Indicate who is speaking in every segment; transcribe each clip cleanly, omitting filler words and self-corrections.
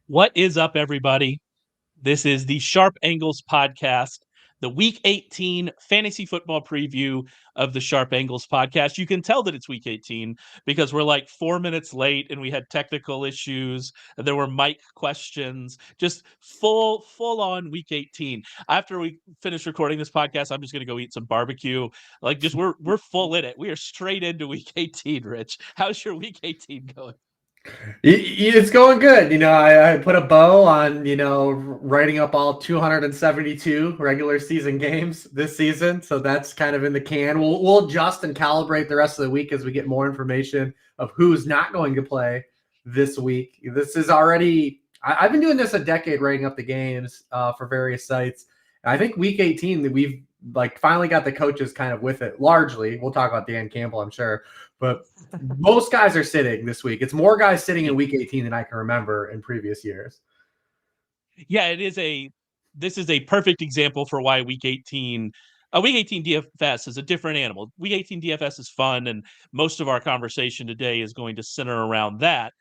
Speaker 1: What is up, everybody? This is the Sharp Angles podcast, the Week 18 fantasy football preview of the Sharp Angles podcast. You can tell that it's Week 18 because we're like 4 minutes late and we had technical issues. There were mic questions, just full on Week 18. After we finish recording this podcast, I'm just going to go eat some barbecue. Like, just we're full in it. We are straight into Week 18. Rich, how's your Week 18 going?
Speaker 2: It's going good. I put a bow on, writing up all 272 regular season games this season. So that's kind of in the can. We'll adjust and calibrate the rest of the week as we get more information of who's not going to play this week. This is already, I've been doing this a decade, writing up the games for various sites. I think week 18 that we've finally got the coaches kind of with it largely. We'll talk about Dan Campbell, I'm sure. But most guys are sitting this week. It's more guys sitting in week 18 than I can remember in previous years.
Speaker 1: Yeah, this is a perfect example for why week 18 DFS is a different animal. Week 18 DFS is fun, and most of our conversation today is going to center around that.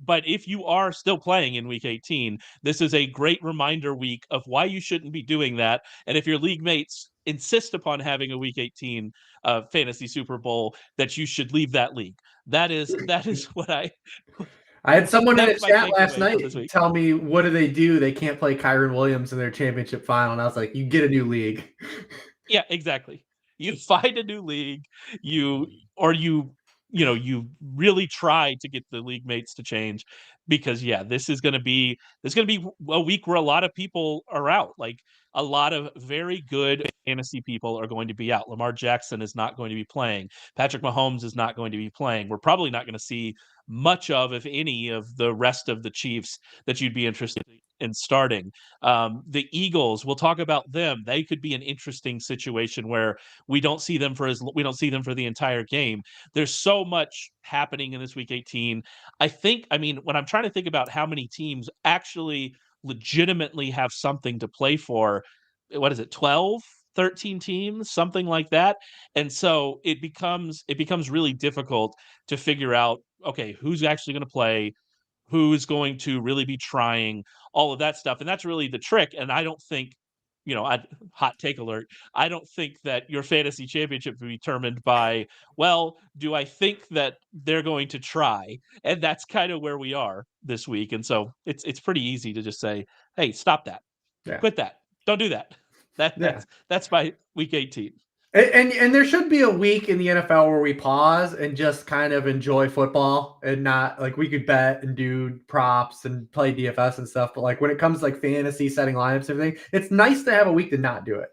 Speaker 1: But if you are still playing in week 18, this is a great reminder week of why you shouldn't be doing that. And if your league mates insist upon having a week 18 fantasy Super Bowl, that you should leave that league. That is what I
Speaker 2: had someone in the chat last night tell me, what do? They can't play Kyron Williams in their championship final. And I was like, you get a new league.
Speaker 1: Yeah, exactly. You find a new league, you really try to get the league mates to change, because this is going to be a week where a lot of people are out. Like, a lot of very good fantasy people are going to be out. Lamar Jackson is not going to be playing. Patrick Mahomes is not going to be playing. We're probably not going to see much of, if any, of the rest of the Chiefs that you'd be interested in starting. The Eagles, we'll talk about them. They could be an interesting situation where we don't see them for the entire game. There's so much happening in this week 18. When I'm trying to think about how many teams actually legitimately have something to play for, what is it, 12, 13 teams, something like that. And so it becomes really difficult to figure out, okay, who's actually going to play, who's going to really be trying, all of that stuff. And that's really the trick. And I don't think, hot take alert, I don't think that your fantasy championship will be determined by, well, do I think that they're going to try? And that's kind of where we are this week. And so it's pretty easy to just say, hey, stop that. Yeah. Quit that. Don't do that. That's my week 18.
Speaker 2: And there should be a week in the NFL where we pause and just kind of enjoy football, and not like, we could bet and do props and play DFS and stuff. But like, when it comes to like fantasy, setting lineups, everything, it's nice to have a week to not do it.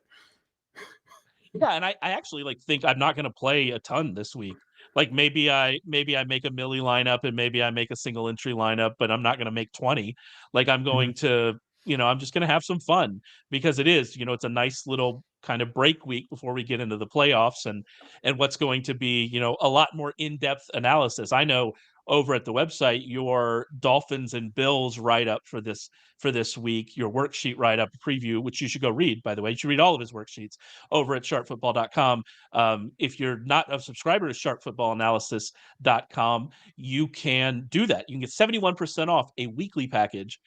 Speaker 1: Yeah, and I actually think I'm not going to play a ton this week. Like, maybe I make a Millie lineup, and maybe I make a single entry lineup, but I'm not going to make 20. Like, I'm going to, I'm just going to have some fun, because it's a nice little kind of break week before we get into the playoffs, and what's going to be, a lot more in-depth analysis. I know over at the website, your Dolphins and Bills write-up for this week, your worksheet write-up preview, which you should go read, by the way. You should read all of his worksheets over at sharpfootball.com. If you're not a subscriber to sharpfootballanalysis.com, you can do that. You can get 71% off a weekly package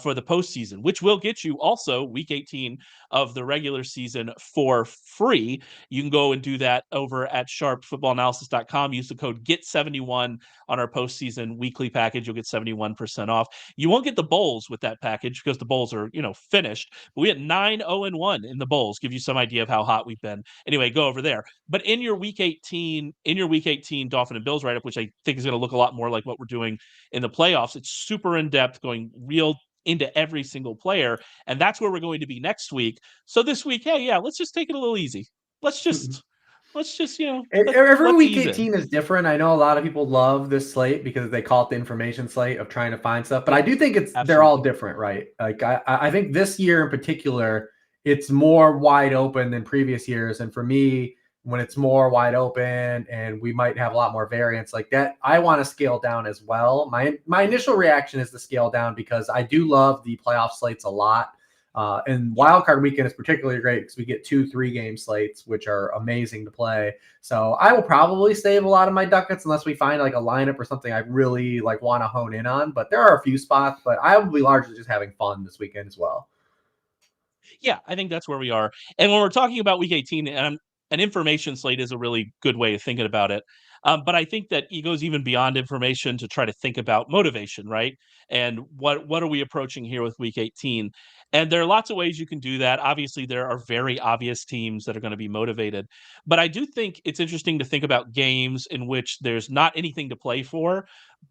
Speaker 1: for the postseason, which will get you also week 18 of the regular season for free. You can go and do that over at sharpfootballanalysis.com. Use the code GET71 on our postseason weekly package. You'll get 71% off. You won't get the bowls with that package, because the bowls are, finished. But we had 9-0-1 in the bowls. Give you some idea of how hot we've been. Anyway, go over there. But in your week 18 Dolphin and Bills write-up, which I think is going to look a lot more like what we're doing in the playoffs, it's super in-depth, going real into every single player. And that's where we're going to be next week. So this week, let's just take it a little easy. Let's just,
Speaker 2: every week 18 is different. I know a lot of people love this slate because they call it the information slate of trying to find stuff, but I do think they're all different, right? Like, I think this year in particular, it's more wide open than previous years. And for me, when it's more wide open and we might have a lot more variance like that, I want to scale down as well. My initial reaction is to scale down, because I do love the playoff slates a lot. And wild card weekend is particularly great because we get 2 3 game slates, which are amazing to play. So I will probably save a lot of my ducats unless we find like a lineup or something I really like want to hone in on. But there are a few spots, but I will be largely just having fun this weekend as well.
Speaker 1: Yeah, I think that's where we are. And when we're talking about Week 18, an information slate is a really good way of thinking about it. But I think that it goes even beyond information to try to think about motivation, right? And what are we approaching here with Week 18? And there are lots of ways you can do that. Obviously, there are very obvious teams that are going to be motivated. But I do think it's interesting to think about games in which there's not anything to play for,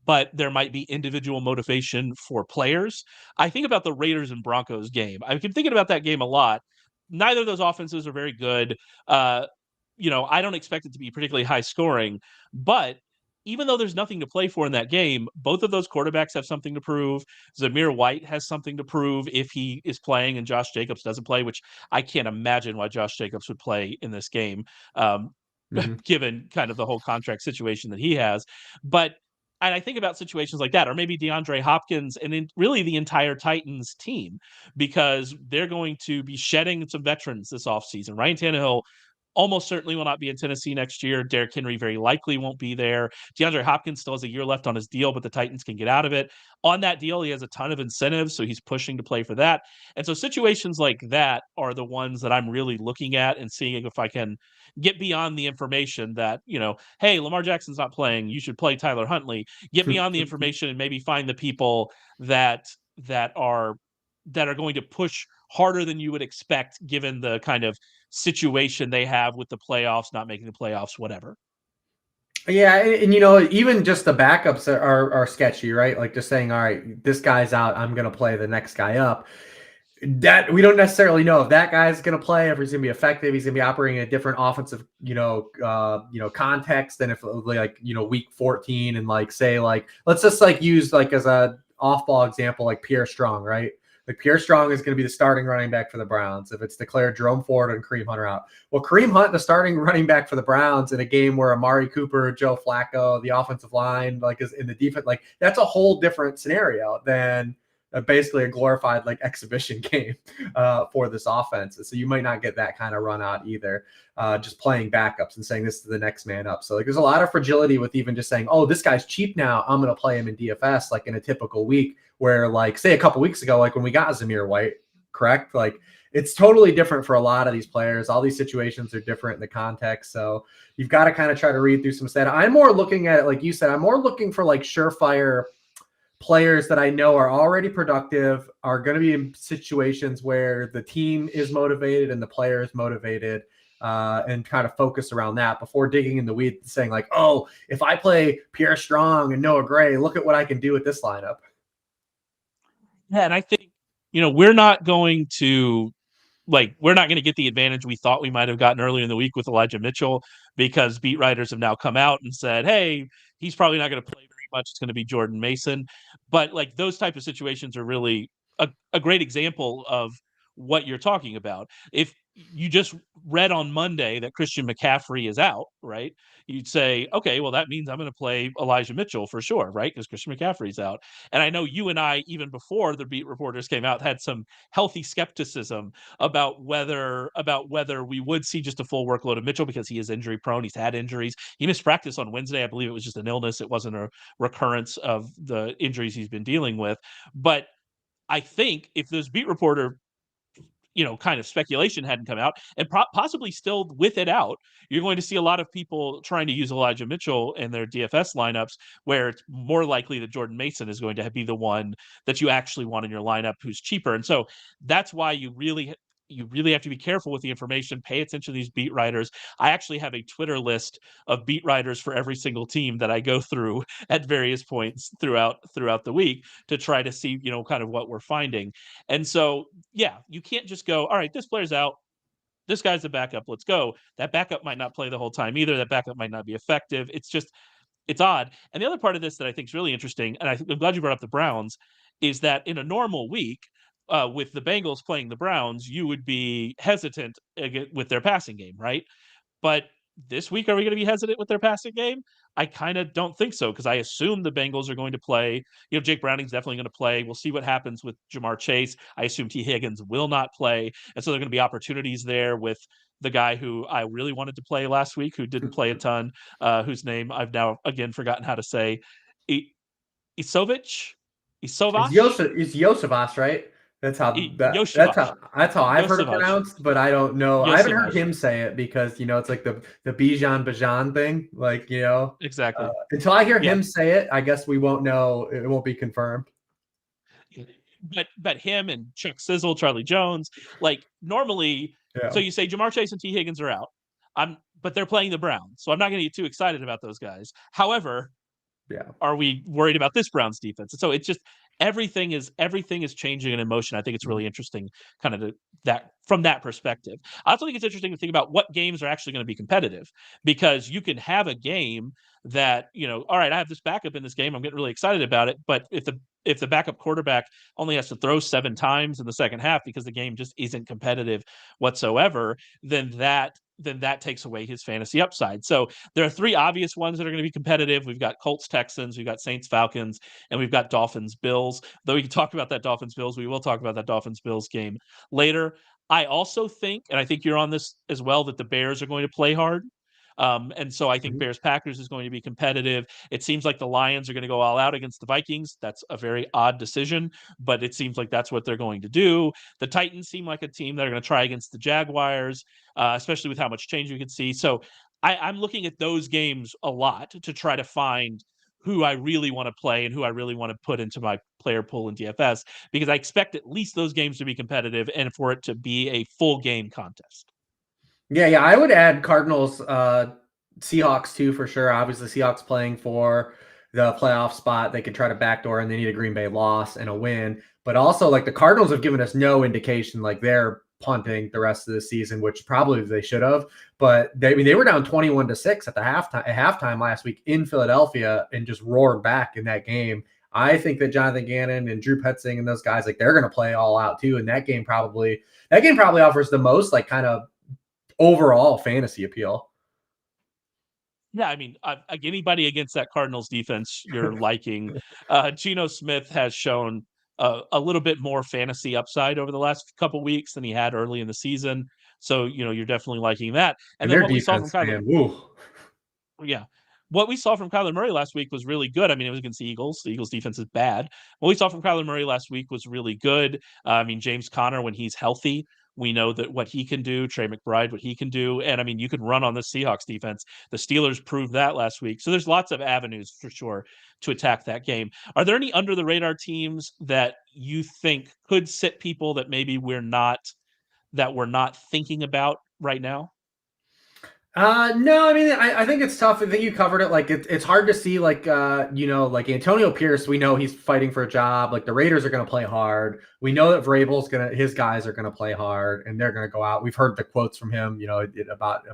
Speaker 1: but there might be individual motivation for players. I think about the Raiders and Broncos game. I've been thinking about that game a lot. Neither of those offenses are very good. Uh, I don't expect it to be particularly high scoring, but even though there's nothing to play for in that game, both of those quarterbacks have something to prove. Zamir White has something to prove if he is playing and Josh Jacobs doesn't play, which I can't imagine why Josh Jacobs would play in this game,
Speaker 2: Mm-hmm.
Speaker 1: given kind of the whole contract situation that he has. But and I think about situations like that, or maybe DeAndre Hopkins and really the entire Titans team, because they're going to be shedding some veterans this offseason. Ryan Tannehill almost certainly will not be in Tennessee next year. Derrick Henry very likely won't be there. DeAndre Hopkins still has a year left on his deal, but the Titans can get out of it. On that deal, he has a ton of incentives, so he's pushing to play for that. And so situations like that are the ones that I'm really looking at and seeing if I can get beyond the information that, hey, Lamar Jackson's not playing, you should play Tyler Huntley. Get beyond the information and maybe find the people that that are going to push harder than you would expect given the kind of situation they have with the playoffs, not making the playoffs, whatever.
Speaker 2: Yeah, and even just the backups are sketchy, right? Like just saying, all right, this guy's out, I'm gonna play the next guy up. That we don't necessarily know if that guy's gonna play, if he's gonna be effective, he's gonna be operating in a different offensive, context than if like week 14 and like say like let's just like use like as a off ball example like Pierre Strong, right? Like Pierre Strong is going to be the starting running back for the Browns if it's declared Jerome Ford and Kareem Hunter out. Well, Kareem Hunt, the starting running back for the Browns in a game where Amari Cooper, Joe Flacco, the offensive line, like is in the defense, like that's a whole different scenario than basically a glorified like exhibition game for this offense. So you might not get that kind of run out either. Just playing backups and saying this is the next man up. So like there's a lot of fragility with even just saying, oh, this guy's cheap now, I'm going to play him in DFS like in a typical week where like say a couple weeks ago, like when we got Zamir White, correct? Like it's totally different for a lot of these players. All these situations are different in the context. So you've got to kind of try to read through some stat. I'm more looking at it, like you said, I'm more looking for like surefire players that I know are already productive, are going to be in situations where the team is motivated and the player is motivated, and kind of focus around that before digging in the weeds saying like, oh, if I play Pierre Strong and Noah Gray, look at what I can do with this lineup.
Speaker 1: Yeah, and I think, we're not going to we're not going to get the advantage we thought we might have gotten earlier in the week with Elijah Mitchell because beat writers have now come out and said, hey, he's probably not going to play very much. It's going to be Jordan Mason. But like those type of situations are really a great example of what you're talking about. If you just read on Monday that Christian McCaffrey is out, right? You'd say, okay, well, that means I'm going to play Elijah Mitchell for sure, right? Because Christian McCaffrey's out. And I know you and I, even before the beat reporters came out, had some healthy skepticism about whether we would see just a full workload of Mitchell because he is injury prone. He's had injuries. He missed practice on Wednesday. I believe it was just an illness. It wasn't a recurrence of the injuries he's been dealing with. But I think if those beat reporter kind of speculation hadn't come out, and possibly still with it out, you're going to see a lot of people trying to use Elijah Mitchell in their DFS lineups, where it's more likely that Jordan Mason is going to be the one that you actually want in your lineup who's cheaper. And so that's why you really have to be careful with the information, pay attention to these beat writers. I actually have a Twitter list of beat writers for every single team that I go through at various points throughout the week to try to see, kind of what we're finding. And so, yeah, you can't just go, all right, this player's out, this guy's the backup, let's go. That backup might not play the whole time either. That backup might not be effective. It's odd. And the other part of this that I think is really interesting, and I'm glad you brought up the Browns, is that in a normal week, with the Bengals playing the Browns, you would be hesitant with their passing game, right? But this week, are we going to be hesitant with their passing game? I kind of don't think so because I assume the Bengals are going to play. Jake Browning's definitely going to play. We'll see what happens with Jamar Chase. I assume T. Higgins will not play. And so there are going to be opportunities there with the guy who I really wanted to play last week, who didn't play a ton, whose name I've now again forgotten how to say. Isovich? Isovash?
Speaker 2: It's Yosevas, right?
Speaker 1: Yoshivash.
Speaker 2: That's how I've heard it
Speaker 1: Yosevich.
Speaker 2: pronounced, but I don't know. I haven't heard
Speaker 1: Yosevich.
Speaker 2: him say it because it's like the Bijan Bajan thing. Like,
Speaker 1: Exactly.
Speaker 2: until I hear
Speaker 1: Yeah.
Speaker 2: him say it, I guess we won't know. It won't be confirmed.
Speaker 1: But him and Chuck Sizzle, Charlie Jones, like normally,
Speaker 2: Yeah.
Speaker 1: so you say Jamar Chase and T. Higgins are out. But they're playing the Browns, so I'm not going to get too excited about those guys. However,
Speaker 2: Yeah.
Speaker 1: are we worried about this Browns defense? And so it's just everything is changing and in motion. I think it's really interesting, kind of that from that perspective. I also think it's interesting to think about what games are actually going to be competitive, because you can have a game that, all right, I have this backup in this game, I'm getting really excited about it, but if the backup quarterback only has to throw 7 times in the second half because the game just isn't competitive whatsoever, then that takes away his fantasy upside. So there are 3 obvious ones that are going to be competitive. We've got Colts, Texans, we've got Saints, Falcons, and we've got Dolphins, Bills. Though we can talk about that Dolphins, Bills, we will talk about that Dolphins, Bills game later. I also think, and I think you're on this as well, that the Bears are going to play hard. And so I think Bears Packers is going to be competitive. It seems like the Lions are going to go all out against the Vikings. That's a very odd decision, but it seems like that's what they're going to do. The Titans seem like a team that are going to try against the Jaguars, especially with how much change we could see. So I'm looking at those games a lot to try to find who I really want to play and who I really want to put into my player pool in DFS, because I expect at least those games to be competitive and for it to be a full game contest.
Speaker 2: Yeah, I would add Cardinals, Seahawks too, for sure. Obviously, Seahawks playing for the playoff spot. They could try to backdoor, and they need a Green Bay loss and a win. But also, like, the Cardinals have given us no indication like they're punting the rest of the season, which probably they should have. But they were down 21-6 at halftime last week in Philadelphia and just roared back in that game. I think that Jonathan Gannon and Drew Petzing and those guys, like, they're going to play all out too. And that game probably offers the most, like, kind of overall fantasy appeal.
Speaker 1: Yeah, I mean, anybody against that Cardinals defense you're liking. Geno Smith has shown a little bit more fantasy upside over the last couple weeks than he had early in the season. So, you're definitely liking that.
Speaker 2: And
Speaker 1: then
Speaker 2: their
Speaker 1: what we saw from
Speaker 2: defense,
Speaker 1: Kyler,
Speaker 2: man,
Speaker 1: yeah, what we saw from Kyler Murray last week was really good. I mean, it was against the Eagles. The Eagles defense is bad. What we saw from Kyler Murray last week was really good. I mean, James Conner, when he's healthy, we know that what he can do. Trey McBride, what he can do. And I mean, you can run on the Seahawks defense. The Steelers proved that last week. So there's lots of avenues for sure to attack that game. Are there any under the radar teams that you think could sit people that maybe we're not thinking about right now?
Speaker 2: No, I mean, I think it's tough. I think you covered it. Like, it's hard to see, like, like Antonio Pierce, we know he's fighting for a job. Like, the Raiders are going to play hard. We know that his guys are going to play hard and they're going to go out. We've heard the quotes from him, about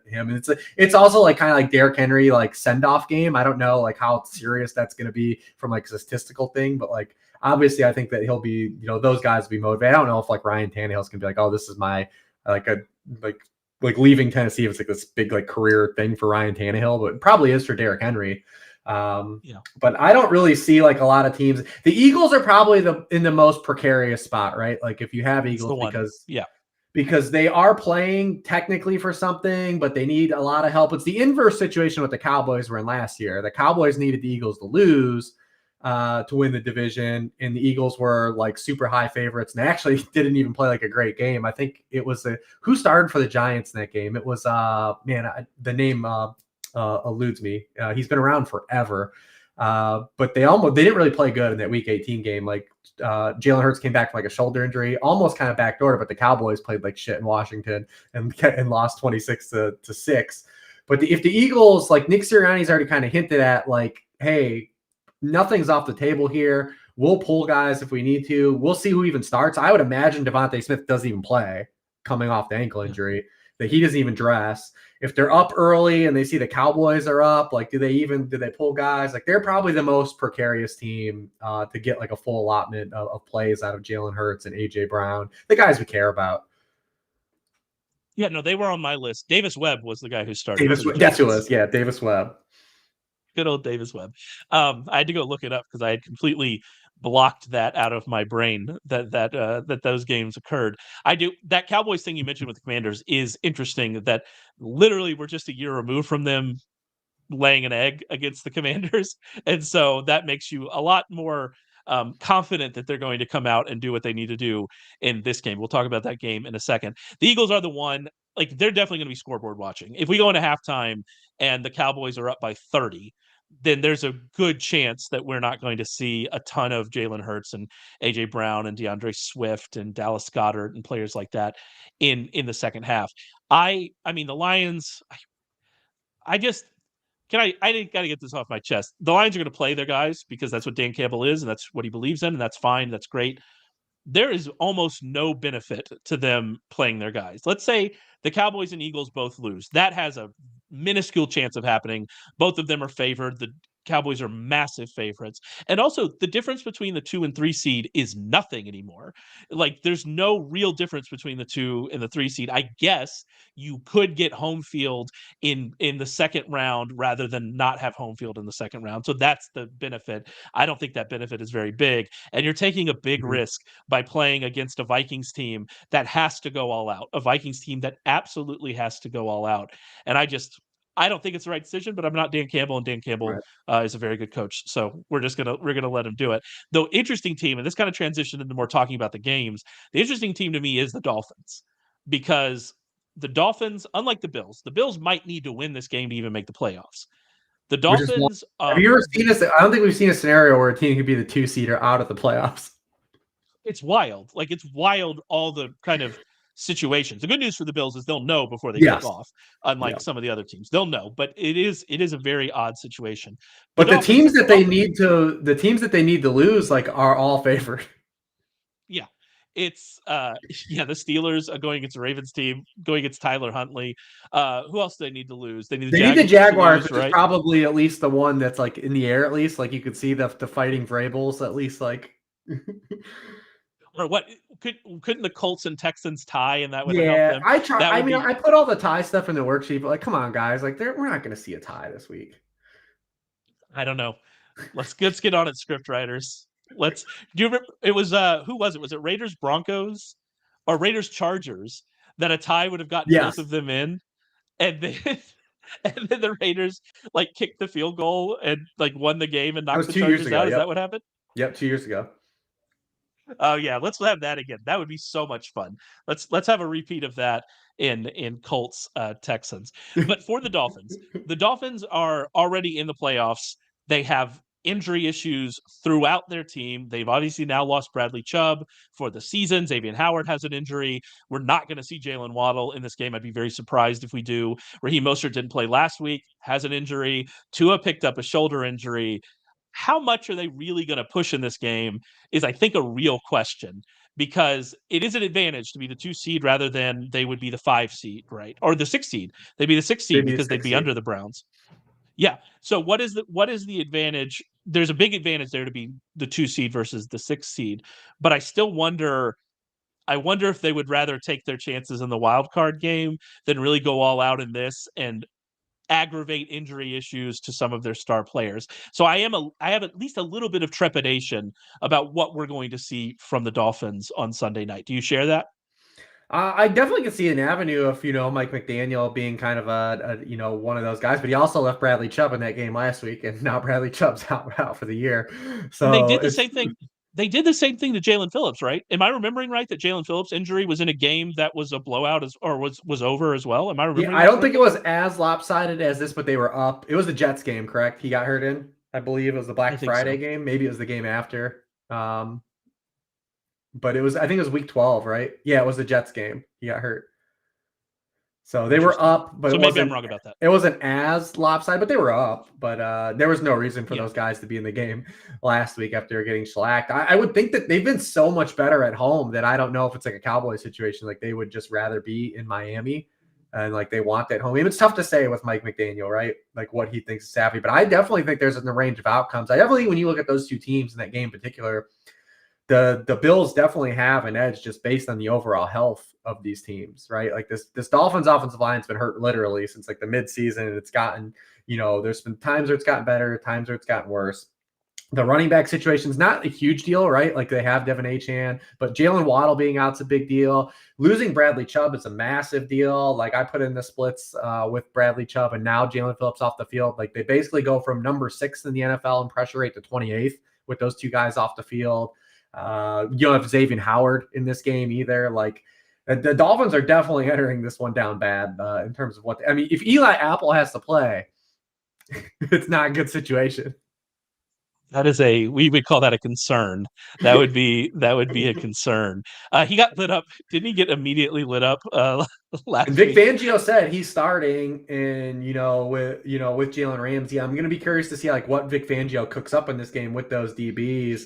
Speaker 2: him. And it's also like kind of like Derrick Henry, like, send-off game. I don't know, like, how serious that's going to be from, like, a statistical thing, but, like, obviously I think that he'll be, those guys will be motivated. I don't know if, like, Ryan Tannehill's going to be like, oh, this is my, like leaving Tennessee, it's like this big, like, career thing for Ryan Tannehill, but it probably is for Derrick Henry. But I don't really see, like, a lot of teams. The Eagles are probably in the most precarious spot, right? Like, if you have Eagles, because they are playing technically for something, but they need a lot of help. It's the inverse situation what the Cowboys were in last year. The Cowboys needed the Eagles to lose to win the division, and the Eagles were, like, super high favorites, and they actually didn't even play, like, a great game. I think it was who started for the Giants in that game. It was the name eludes me. He's been around forever, but they didn't really play good in that Week 18 game. Like, Jalen Hurts came back from, like, a shoulder injury, almost kind of backdoored, but the Cowboys played like shit in Washington and lost 26-6. But if the Eagles, like, Nick Sirianni's already kind of hinted at, like, hey, nothing's off the table here. We'll pull guys if we need to. We'll see who even starts. I would imagine Devontae Smith doesn't even play coming off the ankle injury, that he doesn't even dress. If they're up early and they see the Cowboys are up, like, do they pull guys? Like, they're probably the most precarious team to get, like, a full allotment of plays out of Jalen Hurts and AJ Brown, the guys we care about.
Speaker 1: Yeah, no, they were on my list. Davis Webb was the guy who started
Speaker 2: Davis,
Speaker 1: for the
Speaker 2: that's who it
Speaker 1: Giants.
Speaker 2: was. Yeah, Davis Webb.
Speaker 1: Good old Davis Webb. I had to go look it up because I had completely blocked that out of my brain that those games occurred. I do that Cowboys thing you mentioned with the Commanders is interesting. That literally we're just a year removed from them laying an egg against the Commanders, and so that makes you a lot more confident that they're going to come out and do what they need to do in this game. We'll talk about that game in a second. The Eagles are the one, like they're definitely going to be scoreboard watching. If we go into halftime and the Cowboys are up by 30, then there's a good chance that we're not going to see a ton of Jalen Hurts and AJ Brown and DeAndre Swift and Dallas Goedert and players like that in the second half. I mean the Lions. I just I didn't got to get this off my chest. The Lions are going to play their guys because that's what Dan Campbell is and that's what he believes in, and that's fine. That's great. There is almost no benefit to them playing their guys. Let's say the Cowboys and Eagles both lose. That has a minuscule chance of happening. Both of them are favored. The Cowboys are massive favorites. And also, the difference between the 2 and 3 seed is nothing anymore. Like, there's no real difference between the 2 and the 3 seed. I guess you could get home field in the second round rather than not have home field in the second round. So that's the benefit. I don't think that benefit is very big. And you're taking a big risk by playing against a Vikings team that has to go all out, a Vikings team that absolutely has to go all out. And I don't think it's the right decision, but I'm not Dan Campbell, and Dan Campbell is a very good coach, so we're gonna let him do it. Though interesting team, and this kind of transitioned into more talking about the games. The interesting team to me is the Dolphins, because the Dolphins, unlike the Bills might need to win this game to even make the playoffs. The
Speaker 2: Which is
Speaker 1: Dolphins.
Speaker 2: have you ever seen this? I don't think we've seen a scenario where a team could be the 2-seeder out of the playoffs.
Speaker 1: It's wild. Like, it's wild, all the kind of situations. The good news for the Bills is they'll know before they kick off, unlike some of the other teams. They'll know, but it is a very odd situation.
Speaker 2: But the teams that they need to lose like are all favored.
Speaker 1: Yeah. It's the Steelers are going against the Ravens team, going against Tyler Huntley. Who else do they need to lose? They need the
Speaker 2: Jaguars,
Speaker 1: lose,
Speaker 2: which is probably at least the one that's like in the air, at least. Like you could see the fighting Vrabels at least, like
Speaker 1: or what couldn't the Colts and Texans tie, and that would help them?
Speaker 2: I try. I mean, I put all the tie stuff in the worksheet, but like, come on, guys, like we're not going to see a tie this week.
Speaker 1: I don't know. Let's get on it, script writers. Do you remember it was who was it? Was it Raiders Broncos or Raiders Chargers that a tie would have gotten both of them in? And then and then the Raiders like kicked the field goal and like won the game and knocked the Chargers out. Is that what happened?
Speaker 2: Yep, 2 years ago.
Speaker 1: Oh yeah, let's have that again. That would be so much fun. Let's have a repeat of that in Colts Texans. But for the Dolphins are already in the playoffs. They have injury issues throughout their team. They've obviously now lost Bradley Chubb for the season. Xavier Howard has an injury. We're not going to see Jalen Waddle in this game. I'd be very surprised if we do. Raheem Mostert didn't play last week, has an injury. Tua picked up a shoulder injury. How much are they really going to push in this game is, I think, a real question, because it is an advantage to be the 2 seed rather than they would be the 5 seed, right? Or the 6 seed. They'd be the 6 seed because they'd be under the Browns. Yeah. So what is the advantage? There's a big advantage there to be the 2 seed versus the 6 seed, but I still wonder if they would rather take their chances in the wild card game than really go all out in this and aggravate injury issues to some of their star players. So I have at least a little bit of trepidation about what we're going to see from the Dolphins on Sunday night. Do you share that?
Speaker 2: I definitely can see an avenue of, Mike McDaniel being kind of a one of those guys, but he also left Bradley Chubb in that game last week, and now Bradley Chubb's out for the year. So
Speaker 1: and they did the same thing. They did the same thing to Jalen Phillips, right? Am I remembering right that Jalen Phillips' injury was in a game that was a blowout or was over as well? Am I remembering?
Speaker 2: I don't think it was as lopsided as this, but they were up. It was the Jets game, correct? He got hurt in. I believe it was the Black Friday game. Maybe it was the game after. But I think it was week 12, right? Yeah, it was the Jets game. He got hurt. So they were up, but
Speaker 1: so maybe I'm wrong about that.
Speaker 2: It wasn't as lopsided, but they were up. But there was no reason for those guys to be in the game last week after getting shellacked. I would think that they've been so much better at home that I don't know if it's like a Cowboys situation. Like they would just rather be in Miami and like they want that home. I mean, it's tough to say with Mike McDaniel, right? Like what he thinks is savvy. But I definitely think there's in the range of outcomes. I definitely think when you look at those 2 teams in that game in particular, the Bills definitely have an edge just based on the overall health of these teams, right? Like this Dolphins offensive line's been hurt literally since like the midseason, and it's gotten, there's been times where it's gotten better, times where it's gotten worse. The running back situation is not a huge deal, right? Like they have Devin Achane, but Jalen Waddle being out's a big deal. Losing Bradley Chubb is a massive deal. Like I put in the splits with Bradley Chubb and now Jalen Phillips off the field. Like they basically go from number 6 in the NFL in pressure rate to 28th with those two guys off the field. You don't have Xavier Howard in this game either. Like the Dolphins are definitely entering this one down bad in terms of if Eli Apple has to play, it's not a good situation.
Speaker 1: That is we would call that a concern. That would be a concern. He got lit up. Didn't he get immediately lit up last
Speaker 2: and Vic
Speaker 1: week?
Speaker 2: Fangio said he's starting, and with Jalen Ramsey. I'm going to be curious to see like what Vic Fangio cooks up in this game with those DBs.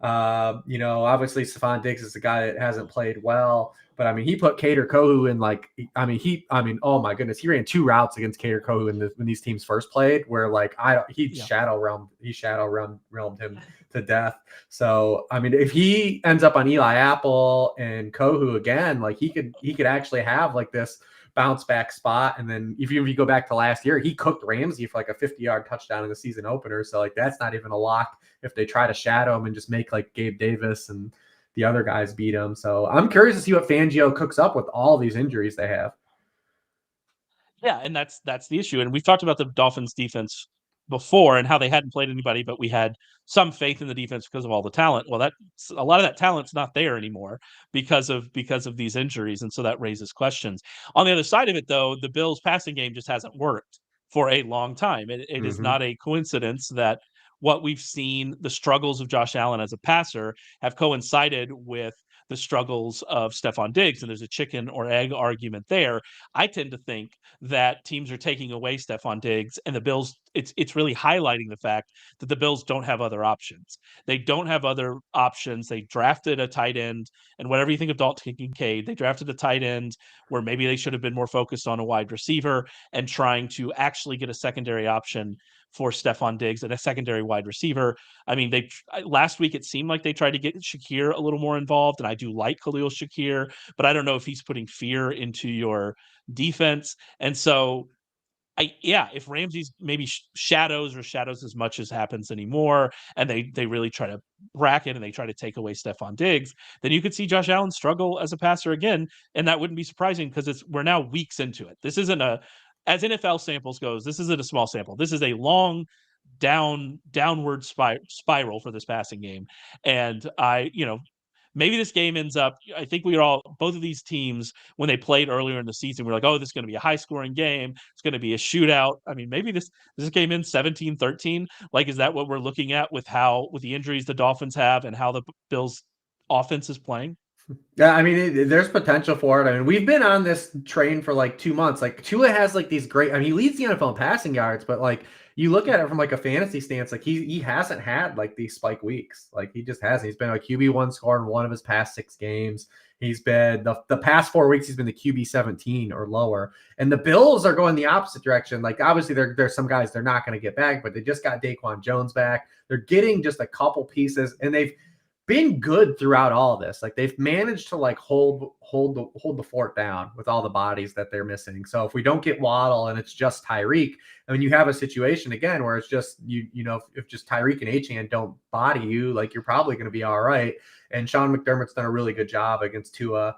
Speaker 2: Obviously Stephon Diggs is the guy that hasn't played well, but he put Kader Kohou in oh my goodness, he ran 2 routes against Kader Kohou when these teams first played, where shadow realmed him to death. So if he ends up on Eli Apple and Kohou again, like he could actually have like this bounce back spot. And then if you go back to last year, he cooked Ramsey for like a 50-yard touchdown in the season opener. So like that's not even a lock if they try to shadow him and just make like Gabe Davis and the other guys beat him. So I'm curious to see what Fangio cooks up with all these injuries they have.
Speaker 1: Yeah, and that's the issue. And we've talked about the Dolphins defense before and how they hadn't played anybody, but we had some faith in the defense because of all the talent. Well, a lot of that talent's not there anymore because of these injuries, and so that raises questions. On the other side of it, though, the Bills' passing game just hasn't worked for a long time. It is not a coincidence that what we've seen, the struggles of Josh Allen as a passer, have coincided with the struggles of Stephon Diggs, and there's a chicken or egg argument there. I tend to think that teams are taking away Stephon Diggs, and the Bills, it's really highlighting the fact that the Bills don't have other options. They don't have other options. They drafted a tight end, and whatever you think of Dalton Kincaid, they drafted a tight end where maybe they should have been more focused on a wide receiver and trying to actually get a secondary option for Stephon Diggs and a secondary wide receiver. Last week it seemed like they tried to get Shakir a little more involved, and I do like Khalil Shakir, but I don't know if he's putting fear into your defense. And so if Ramsey's maybe shadows as much as happens anymore, and they really try to bracket and they try to take away Stephon Diggs, then you could see Josh Allen struggle as a passer again, and that wouldn't be surprising because we're now weeks into it. This isn't as NFL samples goes, this isn't a small sample. This is a long downward spiral for this passing game, and maybe this game ends up, I think both of these teams, when they played earlier in the season, we're like, oh, this is going to be a high-scoring game. It's going to be a shootout. Maybe this game ends 17-13. Like, is that what we're looking at with the injuries the Dolphins have and how the Bills' offense is playing?
Speaker 2: Yeah, there's potential for it. We've been on this train for like 2 months. Like Tua has like these great. He leads the NFL in passing yards, but like you look at it from like a fantasy stance, like he hasn't had like these spike weeks. Like he just hasn't. He's been a QB1 score in one of his past 6 games. He's been the past 4 weeks. He's been the QB 17 or lower. And the Bills are going the opposite direction. Like obviously there's some guys they're not going to get back, but they just got Daquan Jones back. They're getting just a couple pieces, and they've been good throughout all of this. Like they've managed to like hold the fort down with all the bodies that they're missing. So if we don't get Waddle and it's just Tyreek, you have a situation again where it's just if just Tyreek and Achane don't body you, like you're probably going to be all right. And Sean McDermott's done a really good job against Tua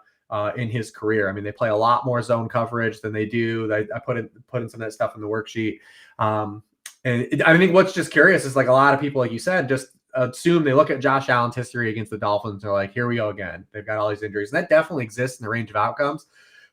Speaker 2: in his career. They play a lot more zone coverage than they do. I put in some of that stuff in the worksheet. And I think what's just curious is like a lot of people, like you said, just assume they look at Josh Allen's history against the Dolphins. They're like, here we go again. They've got all these injuries. And that definitely exists in the range of outcomes.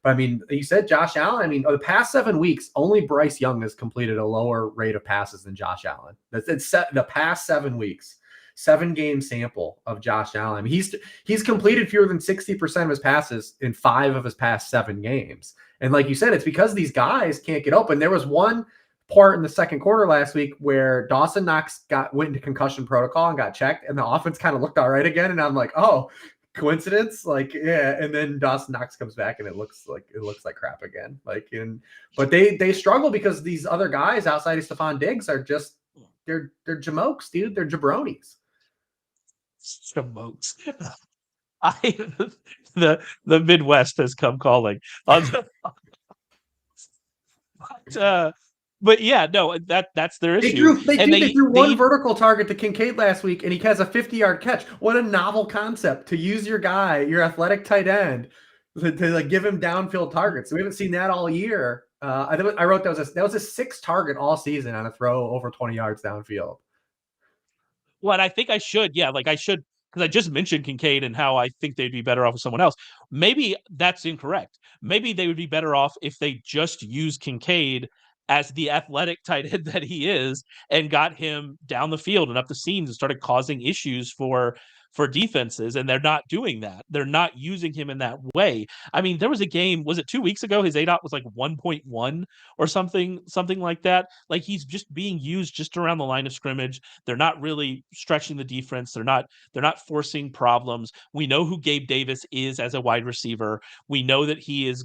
Speaker 2: But you said Josh Allen. The past 7 weeks, only Bryce Young has completed a lower rate of passes than Josh Allen. It's the past 7 weeks, 7-game sample of Josh Allen. He's completed fewer than 60% of his passes in 5 of his past 7 games. And like you said, it's because these guys can't get open. There was one part in the second quarter last week where Dawson Knox went into concussion protocol and got checked, and the offense kind of looked all right again. And I'm like, oh, coincidence? Like, yeah. And then Dawson Knox comes back and it looks like crap again. But they struggle because these other guys outside of Stephon Diggs are just they're jamokes, dude. They're jabronis.
Speaker 1: Smokes. I the Midwest has come calling. But yeah, no, that's their issue.
Speaker 2: They
Speaker 1: And
Speaker 2: threw one
Speaker 1: they
Speaker 2: vertical target to Kincaid last week, and he has a 50-yard catch. What a novel concept to use your guy, your athletic tight end, to like give him downfield targets. We haven't seen that all year. I wrote that was a 6 target all season on a throw over 20 yards downfield.
Speaker 1: Well, I think I should, yeah, like I should, because I just mentioned Kincaid and how I think they'd be better off with someone else. Maybe that's incorrect. Maybe they would be better off if they just used Kincaid as the athletic tight end that he is and got him down the field and up the seams and started causing issues for defenses. And they're not doing that. They're not using him in that way. I mean, there was a game, was it 2 weeks ago? His ADOT was like 1.1 or something like that. Like he's just being used just around the line of scrimmage. They're not really stretching the defense. They're not forcing problems. We know who Gabe Davis is as a wide receiver. We know that he's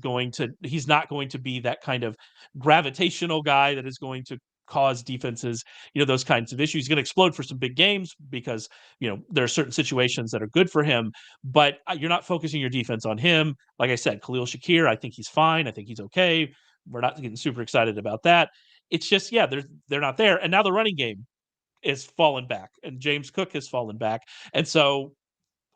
Speaker 1: not going to be that kind of gravitational guy that is going to cause defenses, those kinds of issues. He's going to explode for some big games because, there are certain situations that are good for him, but you're not focusing your defense on him. Like I said, Khalil Shakir, I think he's fine. I think he's okay. We're not getting super excited about that. It's just, yeah, they're not there. And now the running game is fallen back and James Cook has fallen back. And so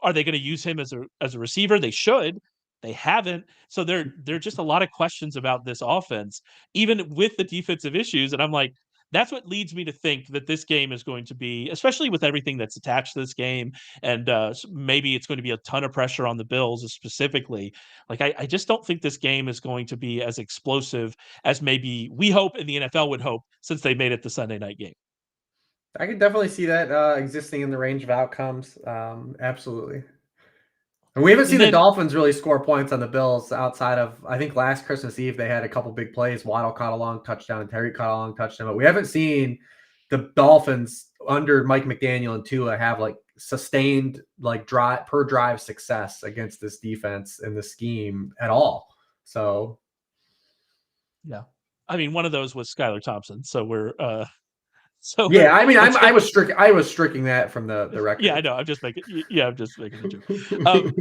Speaker 1: are they going to use him as a receiver? They should. They haven't. So there are just a lot of questions about this offense, even with the defensive issues. And I'm like, that's what leads me to think that this game is going to be, especially with everything that's attached to this game, and maybe it's going to be a ton of pressure on the Bills specifically. Like, I just don't think this game is going to be as explosive as maybe we hope and the NFL would hope, since they made it the Sunday night game.
Speaker 2: I can definitely see that existing in the range of outcomes. Absolutely. And we haven't seen the Dolphins really score points on the Bills outside of, I think, last Christmas Eve. They had a couple big plays. Waddle caught a long touchdown and Terry caught a long touchdown. But we haven't seen the Dolphins under Mike McDaniel and Tua have like sustained like per drive success against this defense and the scheme at all. So,
Speaker 1: yeah. I mean, one of those was Skylar Thompson. So we're
Speaker 2: yeah, I mean, I was striking that from the record.
Speaker 1: Yeah, I know. I'm just making a joke.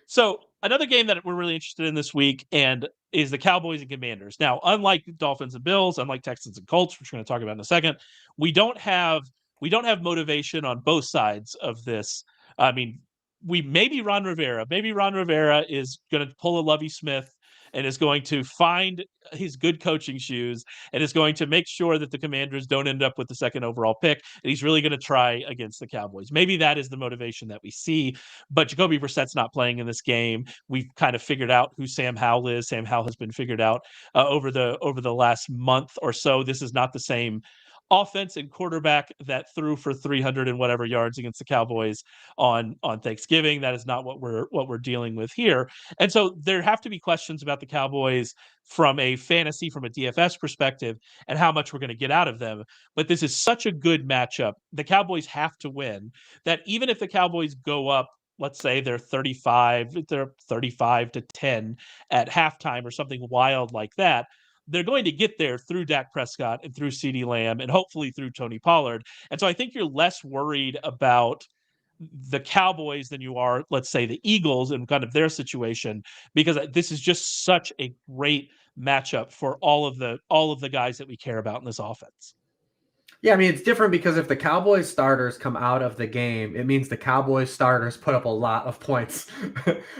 Speaker 1: So another game that we're really interested in this week and is the Cowboys and Commanders. Now, unlike Dolphins and Bills, unlike Texans and Colts, which we're going to talk about in a second, we don't have motivation on both sides of this. I mean, maybe Ron Rivera is going to pull a Lovie Smith and is going to find his good coaching shoes and is going to make sure that the Commanders don't end up with the second overall pick. And he's really going to try against the Cowboys. Maybe that is the motivation that we see, but Jacoby Brissett's not playing in this game. We've kind of figured out who Sam Howell is. Sam Howell has been figured out over the last month or so. This is not the same offense and quarterback that threw for 300 and whatever yards against the Cowboys on Thanksgiving. That is not what we're dealing with here. And so there have to be questions about the Cowboys from a fantasy, from a DFS perspective, and how much we're going to get out of them. But this is such a good matchup. The Cowboys have to win, that even if the Cowboys go up, let's say they're 35 to 10 at halftime or something wild like that, they're going to get there through Dak Prescott and through CeeDee Lamb and hopefully through Tony Pollard. And so I think you're less worried about the Cowboys than you are, let's say, the Eagles and kind of their situation, because this is just such a great matchup for all of the guys that we care about in this offense.
Speaker 2: Yeah, I mean, it's different because if the Cowboys starters come out of the game, it means the Cowboys starters put up a lot of points.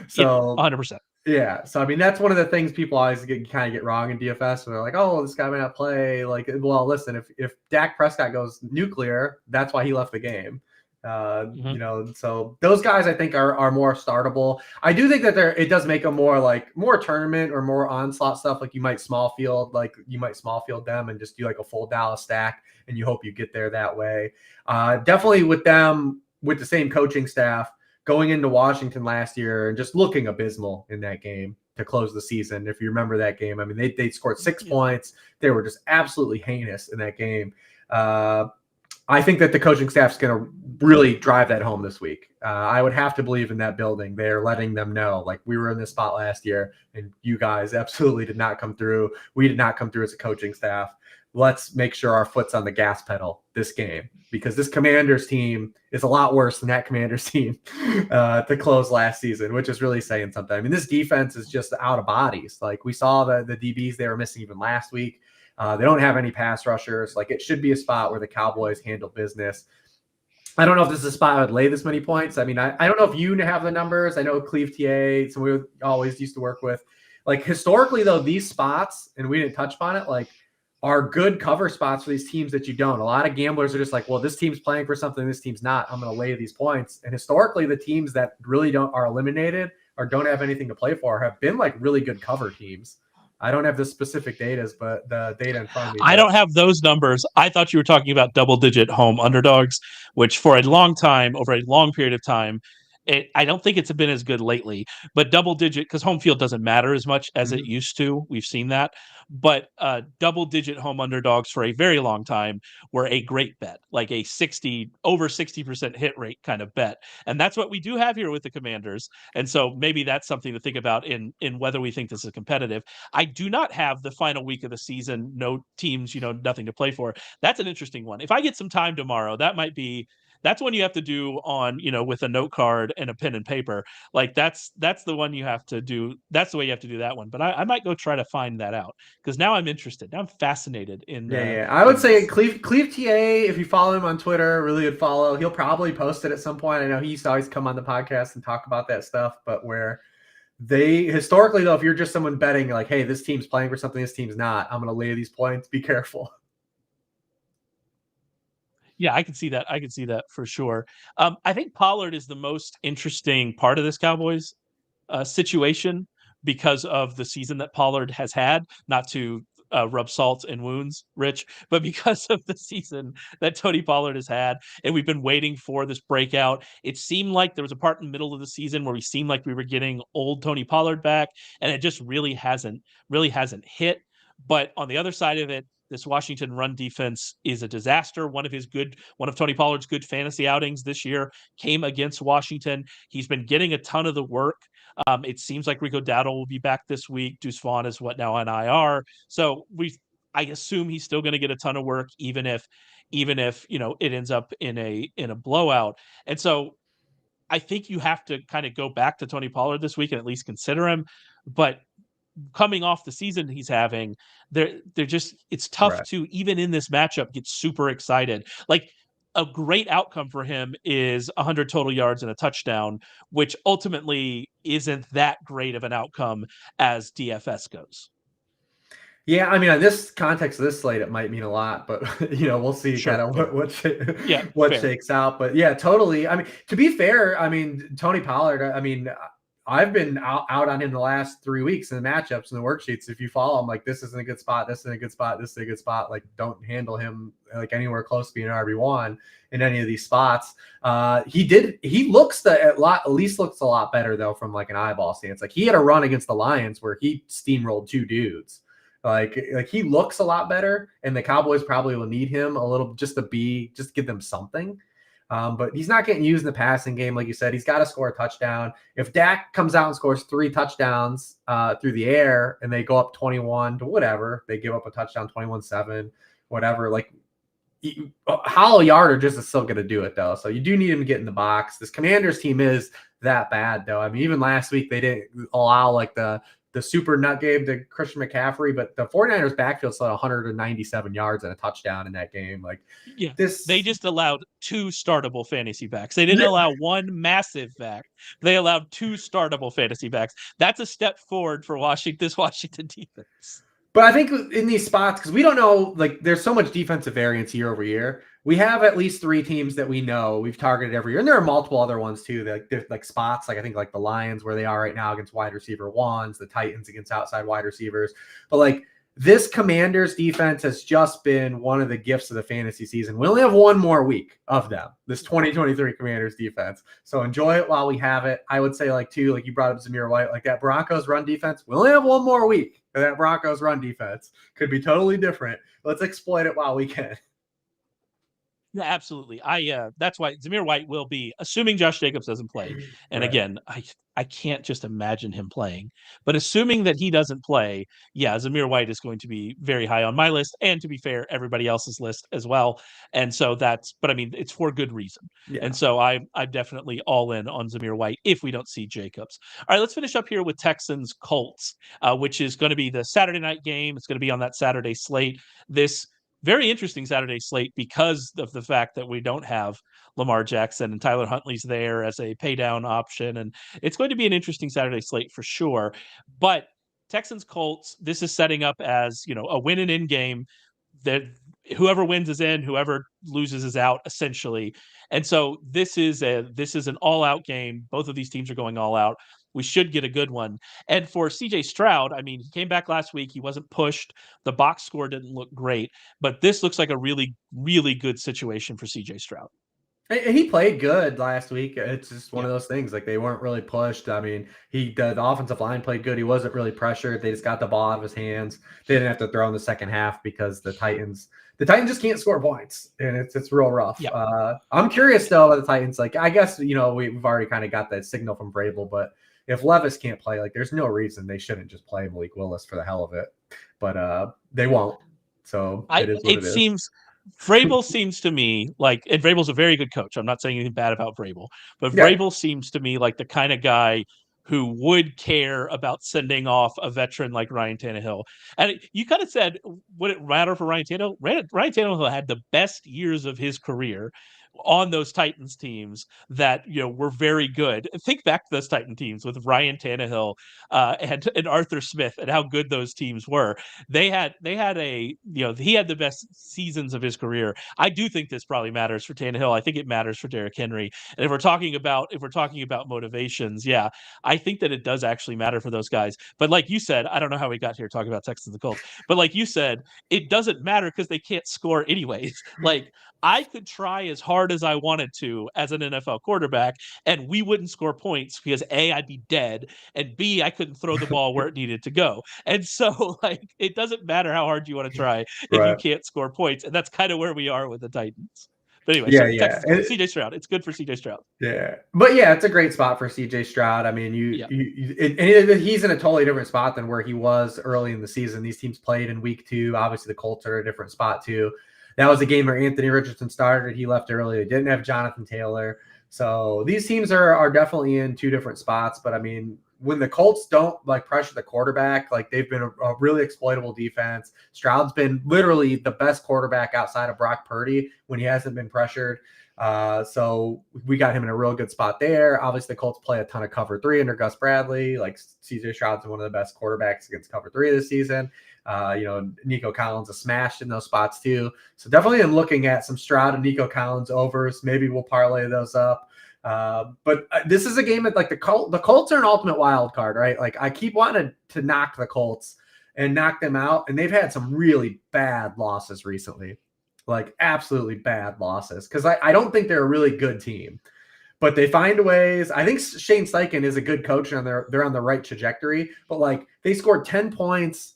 Speaker 2: So
Speaker 1: 100%.
Speaker 2: Yeah, so I mean that's one of the things people always kind of get wrong in DFS. They're like, "Oh, this guy may not play." Like, well, listen, if Dak Prescott goes nuclear, that's why he left the game. So those guys I think are more startable. I do think that it does make them more tournament or more onslaught stuff. Like you might small field them and just do like a full Dallas stack, and you hope you get there that way. Definitely with them with the same coaching staff going into Washington last year and just looking abysmal in that game to close the season. If you remember that game, I mean, they scored 6 points. They were just absolutely heinous in that game. I think that the coaching staff's going to really drive that home this week. I would have to believe in that building. They're letting them know, like, we were in this spot last year and you guys absolutely did not come through. We did not come through as a coaching staff. let's make sure our foot's on the gas pedal this game, because this Commanders team is a lot worse than that Commanders team to close last season, which is really saying something. I mean, this defense is just out of bodies. Like, we saw the DBs they were missing even last week. They don't have any pass rushers. Like, it should be a spot where the Cowboys handle business. I don't know if this is a spot I would lay this many points. I mean, I don't know if you have the numbers. I know Cleve TA, so we always used to work with. Like, historically, though, these spots, and we didn't touch upon it, like, are good cover spots for these teams that you don't. A lot of gamblers are just like, well, this team's playing for something, this team's not. I'm going to lay these points. And historically, the teams that really are eliminated or don't have anything to play for have been like really good cover teams. I don't have the specific data, but the data in front of me.
Speaker 1: I don't have those numbers. I thought you were talking about double-digit home underdogs, which for a long time, over a long period of time, I don't think it's been as good lately, but double-digit, because home field doesn't matter as much as it used to. We've seen that. But double-digit home underdogs for a very long time were a great bet, like a over 60% hit rate kind of bet. And that's what we do have here with the Commanders. And so maybe that's something to think about in whether we think this is competitive. I do not have the final week of the season, no teams, nothing to play for. That's an interesting one. If I get some time tomorrow, that's one you have to do on, with a note card and a pen and paper. Like, that's the one you have to do. That's the way you have to do that one. But I might go try to find that out, because now I'm interested. Now I'm fascinated in.
Speaker 2: Yeah. I would say Cleve TA, if you follow him on Twitter, really good follow. He'll probably post it at some point. I know he used to always come on the podcast and talk about that stuff, but where they historically, though, if you're just someone betting like, hey, this team's playing for something, this team's not, I'm going to lay these points, be careful.
Speaker 1: Yeah, I can see that. I can see that for sure. I think Pollard is the most interesting part of this Cowboys situation because of the season that Pollard has had. Not to rub salt in wounds, Rich, but because of the season that Tony Pollard has had, and we've been waiting for this breakout. It seemed like there was a part in the middle of the season where we seemed like we were getting old Tony Pollard back, and it just really hasn't hit. But on the other side of it, this Washington run defense is a disaster. One of Tony Pollard's good fantasy outings this year came against Washington. He's been getting a ton of the work. It seems like Rico Dowdle will be back this week. Deuce Vaughn is now on IR. So I assume he's still going to get a ton of work, even if it ends up in a blowout. And so I think you have to kind of go back to Tony Pollard this week and at least consider him. But coming off the season he's having, it's tough to, even in this matchup, get super excited. Like, a great outcome for him is 100 total yards and a touchdown, which ultimately isn't that great of an outcome as DFS goes.
Speaker 2: Yeah, I mean, in this context of this slate, it might mean a lot, but we'll see kind of what shakes out. But yeah, totally. I mean, to be fair, I mean, Tony Pollard, I mean, I've been out on him the last 3 weeks in the matchups and the worksheets. If you follow him, like, this isn't a good spot, this isn't a good spot, this is a good spot. Like, don't handle him like anywhere close to being an RB1 in any of these spots. He looks at least looks a lot better though from like an eyeball stance. Like, he had a run against the Lions where he steamrolled 2 dudes. Like he looks a lot better, and the Cowboys probably will need him a little just to give them something. But he's not getting used in the passing game. Like you said, he's got to score a touchdown. If Dak comes out and scores 3 touchdowns through the air and they go up 21 to whatever, they give up a touchdown, 21-7, whatever, like hollow yardage is still going to do it though. So you do need him to get in the box. This Commanders team is that bad though. I mean, even last week they didn't allow like the super nut game to Christian McCaffrey, but the 49ers backfield saw 197 yards and a touchdown in that game. Like,
Speaker 1: they just allowed 2 startable fantasy backs. They didn't allow one massive back. They allowed 2 startable fantasy backs. That's a step forward for this Washington defense.
Speaker 2: But I think in these spots, because we don't know, like, there's so much defensive variance year over year. We have at least 3 teams that we know we've targeted every year. And there are multiple other ones too, that like spots, like I think like the Lions where they are right now against wide receiver ones, the Titans against outside wide receivers. But like, this Commanders defense has just been one of the gifts of the fantasy season. We only have 1 more week of them, this 2023 Commanders defense. So enjoy it while we have it. I would say like you brought up Zamir White, like that Broncos run defense. We only have 1 more week. That Broncos run defense could be totally different. Let's exploit it while we can.
Speaker 1: Yeah, absolutely. That's why Zamir White will be, assuming Josh Jacobs doesn't play. And
Speaker 2: Right.
Speaker 1: again, I can't just imagine him playing. But assuming that he doesn't play, yeah, Zamir White is going to be very high on my list, and to be fair, everybody else's list as well. And so but I mean, it's for good reason. And
Speaker 2: Yeah.
Speaker 1: so I'm definitely all in on Zamir White if we don't see Jacobs. All right, let's finish up here with Texans Colts, which is going to be the Saturday night game. It's going to be on that Saturday slate. This very interesting Saturday slate because of the fact that we don't have Lamar Jackson and Tyler Huntley's there as a pay down option. And it's going to be an interesting Saturday slate for sure. But Texans Colts, this is setting up as, a win and in game that whoever wins is in, whoever loses is out essentially. And so this is an all out game. Both of these teams are going all out. We should get a good one. And for CJ Stroud, I mean, he came back last week. He wasn't pushed. The box score didn't look great, but this looks like a really, really good situation for CJ Stroud.
Speaker 2: And he played good last week. It's just one
Speaker 1: Yeah.
Speaker 2: of those things. Like they weren't really pushed. I mean, the offensive line played good. He wasn't really pressured. They just got the ball out of his hands. They didn't have to throw in the second half because the Titans just can't score points, and it's real rough.
Speaker 1: Yeah.
Speaker 2: I'm curious though about the Titans. Like I guess we've already kind of got that signal from Vrabel, but if Levis can't play, like there's no reason they shouldn't just play Malik Willis for the hell of it. But they won't. So it is what
Speaker 1: It
Speaker 2: it is.
Speaker 1: seems Vrabel seems to me like, and Vrabel's a very good coach. I'm not saying anything bad about Vrabel, but
Speaker 2: Yeah.
Speaker 1: Vrabel seems to me like the kind of guy who would care about sending off a veteran like Ryan Tannehill. And you kind of said, would it matter for Ryan Tannehill? Ryan Tannehill had the best years of his career on those Titans teams that were very good. Think back to those Titan teams with Ryan Tannehill and Arthur Smith and how good those teams were. He had the best seasons of his career. I do think this probably matters for Tannehill. I think it matters for Derrick Henry. And if we're talking about motivations, yeah, I think that it does actually matter for those guys. But like you said, I don't know how we got here talking about Texans and Colts, but like you said, it doesn't matter because they can't score anyways. Like I could try as hard as I wanted to as an NFL quarterback, and we wouldn't score points because A, I'd be dead, and B, I couldn't throw the ball where it needed to go. And so, like, it doesn't matter how hard you want to try if you
Speaker 2: Right.
Speaker 1: can't score points. And that's kind of where we are with the Titans. But anyway,
Speaker 2: Yeah,
Speaker 1: so
Speaker 2: yeah.
Speaker 1: Texas Colts, CJ Stroud. It's good for CJ Stroud.
Speaker 2: Yeah, but yeah, it's a great spot for CJ Stroud. I mean,
Speaker 1: Yeah.
Speaker 2: he's in a totally different spot than where he was early in the season. These teams played in week 2. Obviously, the Colts are a different spot too. That was a game where Anthony Richardson started. He left early. They didn't have Jonathan Taylor. So these teams are definitely in 2 different spots. But I mean, when the Colts don't like pressure the quarterback, like they've been a really exploitable defense. Stroud's been literally the best quarterback outside of Brock Purdy when he hasn't been pressured. So we got him in a real good spot there. Obviously, the Colts play a ton of cover 3 under Gus Bradley. Like CJ Stroud's one of the best quarterbacks against cover 3 this season. Nico Collins is smashed in those spots too. So definitely in looking at some Stroud and Nico Collins overs. Maybe we'll parlay those up. But this is a game that like the Colts are an ultimate wild card, right? Like I keep wanting to knock the Colts and knock them out. And they've had some really bad losses recently. Like absolutely bad losses. Because I don't think they're a really good team. But they find ways. I think Shane Steichen is a good coach and they're on the right trajectory. But like they scored 10 points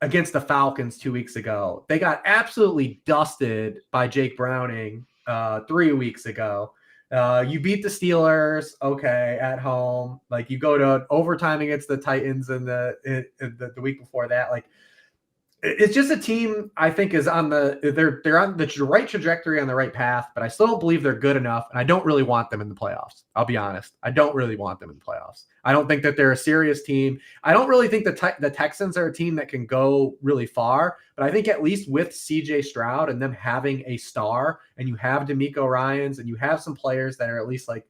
Speaker 2: against the Falcons 2 weeks ago. They got absolutely dusted by Jake Browning 3 weeks ago. You beat the Steelers, okay, at home. Like you go to overtime against the Titans and the week before that. Like it's just a team I think is on they're on the right trajectory, on the right path, but I still don't believe they're good enough, and I don't really want them in the playoffs. I'll be honest. I don't really want them in the playoffs. I don't think that they're a serious team. I don't really think the Texans are a team that can go really far, but I think at least with CJ Stroud and them having a star, and you have D'Amico Ryans, and you have some players that are at least like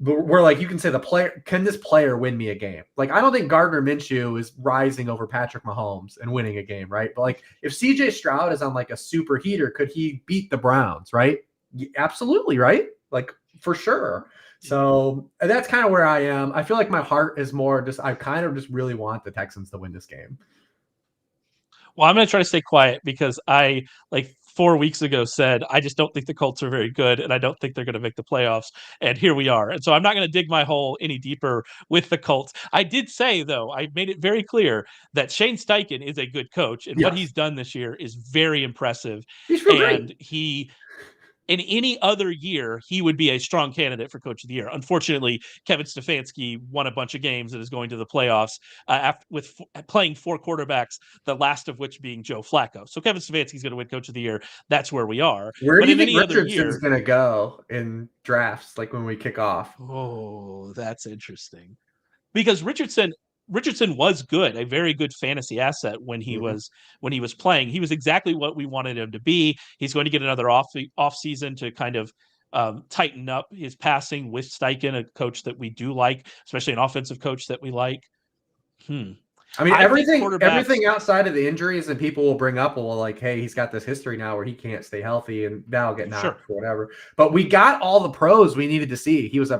Speaker 2: where like you can say can this player win me a game? Like I don't think Gardner Minshew is rising over Patrick Mahomes and winning a game, right? But like if CJ Stroud is on like a super heater, could he beat the Browns, right? Absolutely, right? Like for sure. So that's kind of where I am. I feel like my heart is more just I kind of just really want the Texans to win this game.
Speaker 1: Well, I'm going to try to stay quiet because I, like 4 weeks ago, said I just don't think the Colts are very good and I don't think they're going to make the playoffs. And here we are. And so I'm not going to dig my hole any deeper with the Colts. I did say, though, I made it very clear that Shane Steichen is a good coach and what
Speaker 2: Yes.
Speaker 1: he's done this year is very impressive.
Speaker 2: He's real
Speaker 1: And
Speaker 2: great.
Speaker 1: in any other year, he would be a strong candidate for coach of the year. Unfortunately, Kevin Stefanski won a bunch of games and is going to the playoffs playing 4 quarterbacks, the last of which being Joe Flacco. So Kevin Stefanski's going to win coach of the year. That's where we are.
Speaker 2: Where do
Speaker 1: But
Speaker 2: you
Speaker 1: in
Speaker 2: think
Speaker 1: any other
Speaker 2: Richardson's
Speaker 1: year,
Speaker 2: going to go in drafts, like when we kick off?
Speaker 1: oh, that's interesting. Because Richardson was good, a very good fantasy asset when he
Speaker 2: Mm-hmm.
Speaker 1: was playing. He was exactly what we wanted him to be. He's going to get another off season to kind of tighten up his passing with Steichen, a coach that we do like, especially an offensive coach that we like.
Speaker 2: I mean,
Speaker 1: I think
Speaker 2: everything
Speaker 1: quarterbacks.
Speaker 2: outside of the injuries and people will bring up, well, like, hey, he's got this history now where he can't stay healthy and that'll get
Speaker 1: Sure,
Speaker 2: knocked or whatever. But we got all the pros we needed to see. He was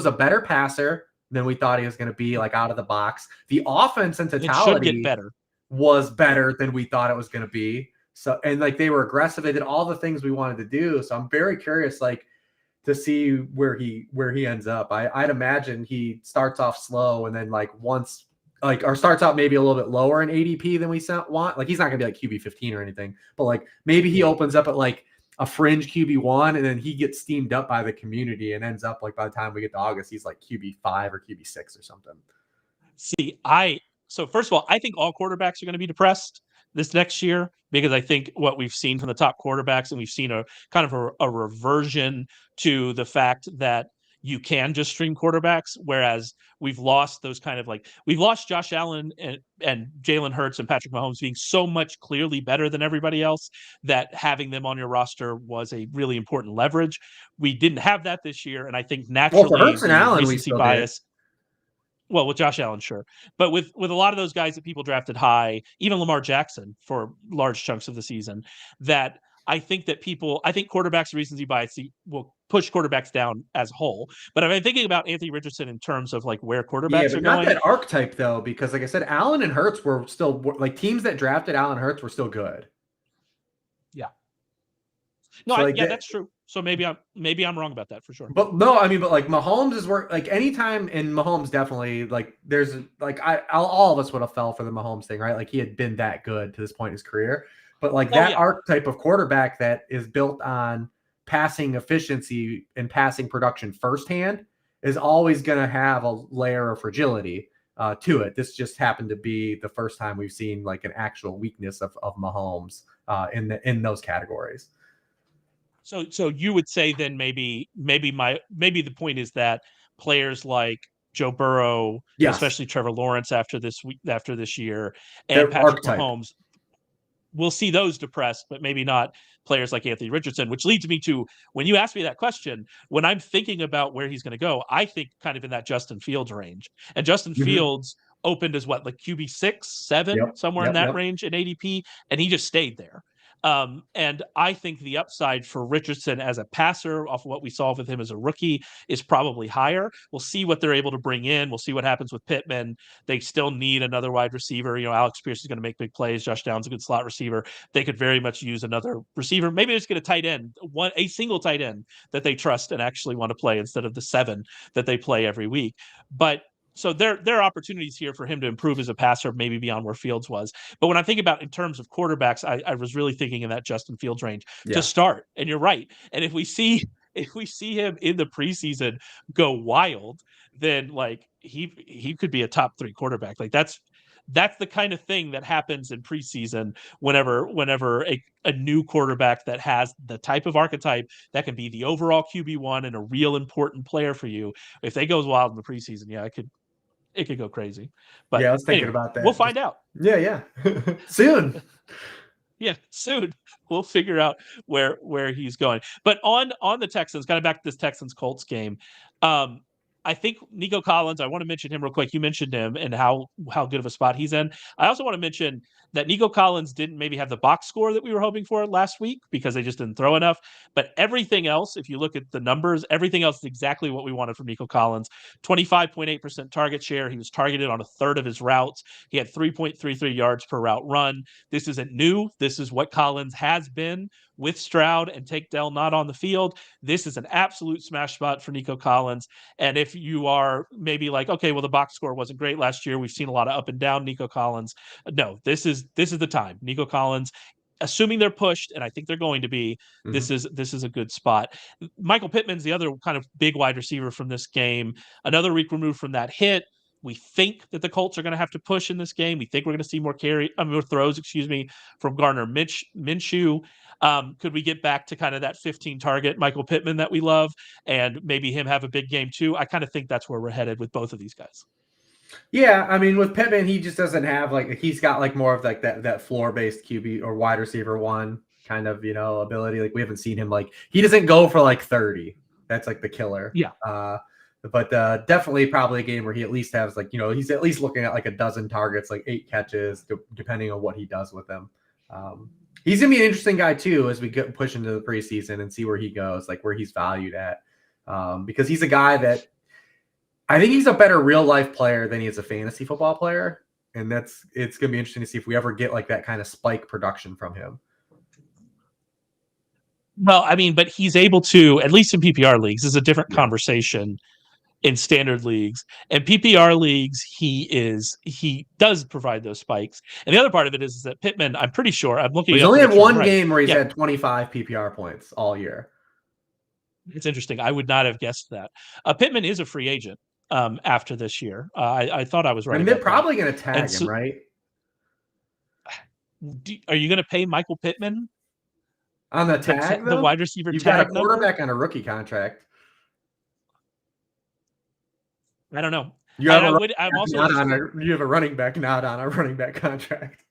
Speaker 2: a better passer than we thought he was going to be, like out of the box. The offense in
Speaker 1: it should get
Speaker 2: totality
Speaker 1: better.
Speaker 2: was better than we thought it was going to be. So, and like they were aggressive, they did all the things we wanted to do. So I'm very curious, like, to see where he ends up. I'd imagine he starts off slow and then like once like or starts out maybe a little bit lower in ADP than we want. Like he's not gonna be like QB 15 or anything, but like maybe he opens up at like a fringe QB1 and then he gets steamed up by the community and ends up like by the time we get to August, he's like QB5 or QB6 or something.
Speaker 1: See, so first of all, I think all quarterbacks are going to be depressed this next year because I think what we've seen from the top quarterbacks, and we've seen a kind of a reversion to the fact that you can just stream quarterbacks, whereas we've lost those kind of like we've lost Josh Allen and Jalen Hurts and Patrick Mahomes being so much clearly better than everybody else that having them on your roster was a really important leverage. We didn't have that this year, and I think
Speaker 2: Well, for
Speaker 1: naturally
Speaker 2: Hurts and
Speaker 1: the
Speaker 2: Allen, we
Speaker 1: recency
Speaker 2: still did.
Speaker 1: bias. Well, with Josh Allen, sure, but with a lot of those guys that people drafted high, even Lamar Jackson for large chunks of the season, that I think quarterbacks recency bias will push quarterbacks down as a whole. But if I'm thinking about Anthony Richardson in terms of like where
Speaker 2: Yeah,
Speaker 1: quarterbacks are
Speaker 2: but not
Speaker 1: going,
Speaker 2: that archetype though, because like I said, Allen and Hurts were still like teams that drafted Allen Hurts were still good.
Speaker 1: yeah, no,
Speaker 2: So like
Speaker 1: yeah, that's true. So maybe I'm wrong about that for sure.
Speaker 2: but no, I mean, but like Mahomes is work like anytime in Mahomes definitely like there's like all of us would have fell for the Mahomes thing, right? Like he had been that good to this point in his career, but like that
Speaker 1: Yeah.
Speaker 2: archetype of quarterback that is built on passing efficiency and passing production firsthand is always going to have a layer of fragility to it. This just happened to be the first time we've seen like an actual weakness of Mahomes in those categories.
Speaker 1: So you would say then maybe the point is that players like Joe Burrow,
Speaker 2: Yes,
Speaker 1: especially Trevor Lawrence after this year, and
Speaker 2: they're
Speaker 1: Patrick
Speaker 2: archetype.
Speaker 1: Mahomes, we'll see those depressed, but maybe not players like Anthony Richardson, which leads me to when you ask me that question, when I'm thinking about where he's going to go, I think kind of in that Justin Fields range. And Justin
Speaker 2: Mm-hmm.
Speaker 1: Fields opened as what, like QB6, 7,
Speaker 2: Yep,
Speaker 1: somewhere in
Speaker 2: yep,
Speaker 1: that
Speaker 2: yep.
Speaker 1: range in ADP, and he just stayed there. And I think the upside for Richardson as a passer off of what we saw with him as a rookie is probably higher. We'll see what they're able to bring in. We'll see what happens with Pittman. They still need another wide receiver. Alex Pierce is going to make big plays. Josh Downs is a good slot receiver. They could very much use another receiver. Maybe just get a tight end, a single tight end that they trust and actually want to play instead of the 7 that they play every week. But so there are opportunities here for him to improve as a passer, maybe beyond where Fields was. But when I think about in terms of quarterbacks, I was really thinking in that Justin Fields range to
Speaker 2: Yeah.
Speaker 1: start. And you're right. And if we see him in the preseason go wild, then like he could be a top 3 quarterback. Like that's the kind of thing that happens in preseason whenever a new quarterback that has the type of archetype that can be the overall QB1 and a real important player for you, if they goes wild in the preseason, yeah, it could go crazy.
Speaker 2: Yeah, I
Speaker 1: But
Speaker 2: was thinking
Speaker 1: anyway,
Speaker 2: about
Speaker 1: we'll
Speaker 2: that.
Speaker 1: find out.
Speaker 2: Yeah. Soon.
Speaker 1: Yeah, soon we'll figure out where he's going. But on the Texans, kind of back to this Texans Colts game. I think Nico Collins, I want to mention him real quick. You mentioned him and how good of a spot he's in. I also want to mention that Nico Collins didn't maybe have the box score that we were hoping for last week because they just didn't throw enough. But everything else, if you look at the numbers, everything else is exactly what we wanted from Nico Collins. 25.8% target share. He was targeted on a third of his routes. He had 3.33 yards per route run. This isn't new. This is what Collins has been with Stroud and Tank Dell not on the field. This is an absolute smash spot for Nico Collins. And if you are maybe like, okay, well, the box score wasn't great last year. We've seen a lot of up and down Nico Collins. No, this is the time. Nico Collins, assuming they're pushed, and I think they're going to be,
Speaker 2: Mhm.
Speaker 1: this is a good spot. Michael Pittman's the other kind of big wide receiver from this game. Another week removed from that hit. We think that the Colts are going to have to push in this game. We think we're going to see more throws, from Gardner Minshew. Could we get back to kind of that 15 target Michael Pittman that we love, and maybe him have a big game too? I kind of think that's where we're headed with both of these guys.
Speaker 2: Yeah, I mean, with Pittman, he just doesn't have like he's got like more of like that floor based QB or wide receiver one kind of ability. Like we haven't seen him like he doesn't go for like 30. That's like the killer.
Speaker 1: Yeah.
Speaker 2: But definitely probably a game where he at least has like he's at least looking at like a dozen targets, like 8 catches, depending on what he does with them. He's gonna be an interesting guy too as we push into the preseason and see where he goes, like where he's valued at, because he's a guy that I think he's a better real life player than he is a fantasy football player, and it's gonna be interesting to see if we ever get like that kind of spike production from him.
Speaker 1: Well, I mean, but he's able to, at least in PPR leagues, is a different conversation in standard leagues. And PPR leagues, he does provide those spikes. And the other part of it is that Pittman, I'm pretty sure, I'm looking
Speaker 2: He's
Speaker 1: up
Speaker 2: only
Speaker 1: to
Speaker 2: had
Speaker 1: make sure I'm
Speaker 2: one
Speaker 1: right.
Speaker 2: game where he's
Speaker 1: Yeah.
Speaker 2: had 25 PPR points all year.
Speaker 1: It's interesting. I would not have guessed that. Pittman is a free agent after this year. I thought I was right.
Speaker 2: I mean, they're probably going to tag
Speaker 1: so,
Speaker 2: him, right?
Speaker 1: Are you going to pay Michael Pittman
Speaker 2: on the tag,
Speaker 1: the wide receiver
Speaker 2: You've
Speaker 1: tag
Speaker 2: got a quarterback
Speaker 1: number?
Speaker 2: on a rookie contract.
Speaker 1: I don't know.
Speaker 2: You have a running back not on a running back contract.